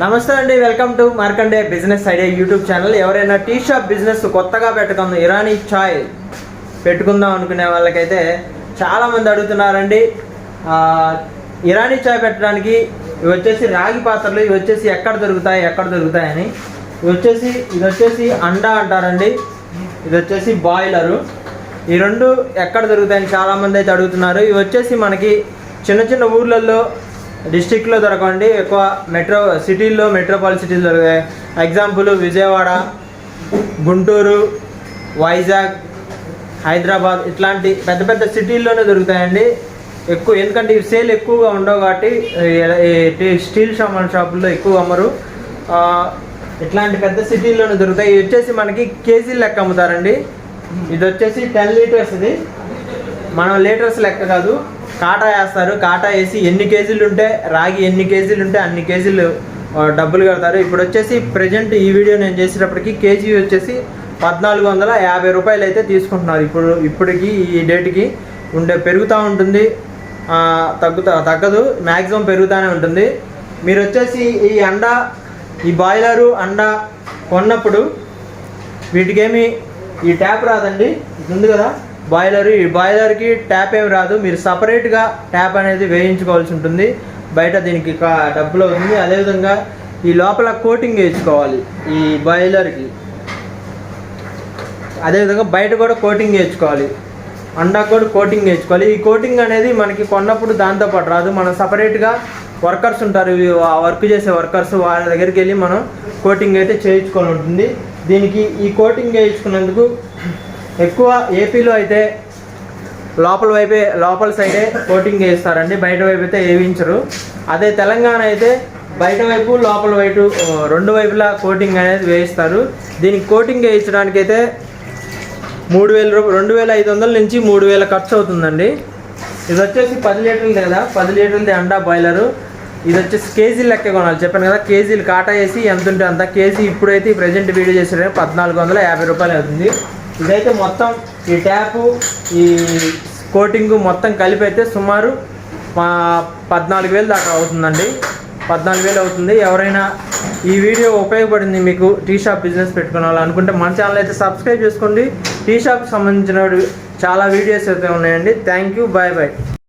నమస్తే అండి, welcome to Markande business idea YouTube channel. ఎవరైనా టీ షాప్ బిజినెస్ కొత్తగా పెట్టుకుందాం, ఇరానీ చాయ్ పెట్టుకుందాం అనుకునే వాళ్ళకైతే చాలామంది అడుగుతున్నారండి. ఇరానీ చాయ్ పెట్టడానికి ఇవి వచ్చేసి రాగి పాత్రలు, ఇవి వచ్చేసి ఎక్కడ దొరుకుతాయని. ఇది వచ్చేసి అండా అంటారండి, ఇది వచ్చేసి బాయిలరు. ఈ రెండు ఎక్కడ దొరుకుతాయని చాలామంది అయితే అడుగుతున్నారు. ఇవి వచ్చేసి మనకి చిన్న చిన్న ఊర్లలో డిస్టిక్లో దొరకండి, ఎక్కువ మెట్రోపాలిటన్ సిటీల్లో దొరుకుతాయి. ఎగ్జాంపుల్ విజయవాడ, గుంటూరు, వైజాగ్, హైదరాబాద్ ఇట్లాంటి పెద్ద పెద్ద సిటీల్లోనే దొరుకుతాయండి ఎక్కువ. ఎందుకంటే ఇవి సేల్ ఎక్కువగా ఉండవు కాబట్టి స్టీల్ షాపుల్లో ఎక్కువ అమ్మరు. ఇట్లాంటి పెద్ద సిటీల్లోనే దొరుకుతాయి. ఇవి వచ్చేసి మనకి కేజీలు లెక్క అమ్ముతారండి. ఇది వచ్చేసి 10 లీటర్స్. ఇది మనం లీటర్స్ లెక్క కాదు, కాటా వేస్తారు. కాటా వేసి ఎన్ని కేజీలు ఉంటే రాగి ఎన్ని కేజీలు ఉంటే అన్ని కేజీలు డబ్బులు కడతారు. ఇప్పుడు వచ్చేసి ప్రజెంట్ ఈ వీడియో నేను చేసేటప్పటికి కేజీ వచ్చేసి 1450 రూపాయలు అయితే తీసుకుంటున్నారు. ఇప్పటికి ఈ డేట్కి పెరుగుతూ ఉంటుంది, తగ్గదు, మ్యాక్సిమం పెరుగుతూనే ఉంటుంది. మీరు వచ్చేసి ఈ బాయిలరు అండా కొన్నప్పుడు వీటికేమి ఈ ట్యాప్ రాదండి. ఇది ఉంది కదా బాయిలర్, ఈ బాయిలర్కి ట్యాప్ ఏమి రాదు. మీరు సపరేట్గా ట్యాప్ అనేది వేయించుకోవాల్సి ఉంటుంది. బయట దీనికి డబ్బులు అవుతుంది. అదేవిధంగా ఈ లోపల కోటింగ్ వేయించుకోవాలి ఈ బాయిలర్కి. అదేవిధంగా బయట కూడా కోటింగ్ వేయించుకోవాలి, అండాకు కూడా కోటింగ్ వేయించుకోవాలి. ఈ కోటింగ్ అనేది మనకి కొన్నప్పుడు దాంతోపాటు రాదు. మనం సపరేట్గా వర్కర్స్ ఉంటారు, వర్క్ చేసే వర్కర్స్, వాళ్ళ దగ్గరికి వెళ్ళి మనం కోటింగ్ అయితే చేయించుకొని ఉంటుంది. దీనికి ఈ కోటింగ్ వేయించుకున్నందుకు ఎక్కువ ఏపీలో అయితే లోపల సైడే కోటింగ్ వేస్తారండి, బయట వైపు అయితే వేయించరు. అదే తెలంగాణ అయితే బయట వైపు లోపల వైపు రెండు వైపులా కోటింగ్ అనేది వేయిస్తారు. దీనికి కోటింగ్ వేయించడానికి అయితే 2500 నుంచి 3000 ఖర్చు అవుతుందండి. ఇది వచ్చేసి 10 లీటర్లది కదా, 10 లీటర్లది అండా బాయిలరు. ఇది వచ్చేసి కేజీలు లెక్క కొనాలి, చెప్పాను కదా. కేజీలు కాటా వేసి ఎంత ఉంటే అంత. కేజీ ఇప్పుడైతే ప్రజెంట్ వీడియో చేసిన 1450 రూపాయలు అవుతుంది. ఇదైతే మొత్తం ఈ ట్యాపు ఈ కోటింగ్ మొత్తం కలిపి అయితే సుమారు 14,000 దాకా అవుతుందండి. 14,000 అవుతుంది. ఎవరైనా ఈ వీడియో ఉపయోగపడింది మీకు టీ షాప్ బిజినెస్ పెట్టుకోవాలి అనుకుంటే మన ఛానల్ అయితే సబ్స్క్రైబ్ చేసుకోండి. టీ షాప్కి సంబంధించిన చాలా వీడియోస్ అయితే ఉన్నాయండి. Thank you, bye.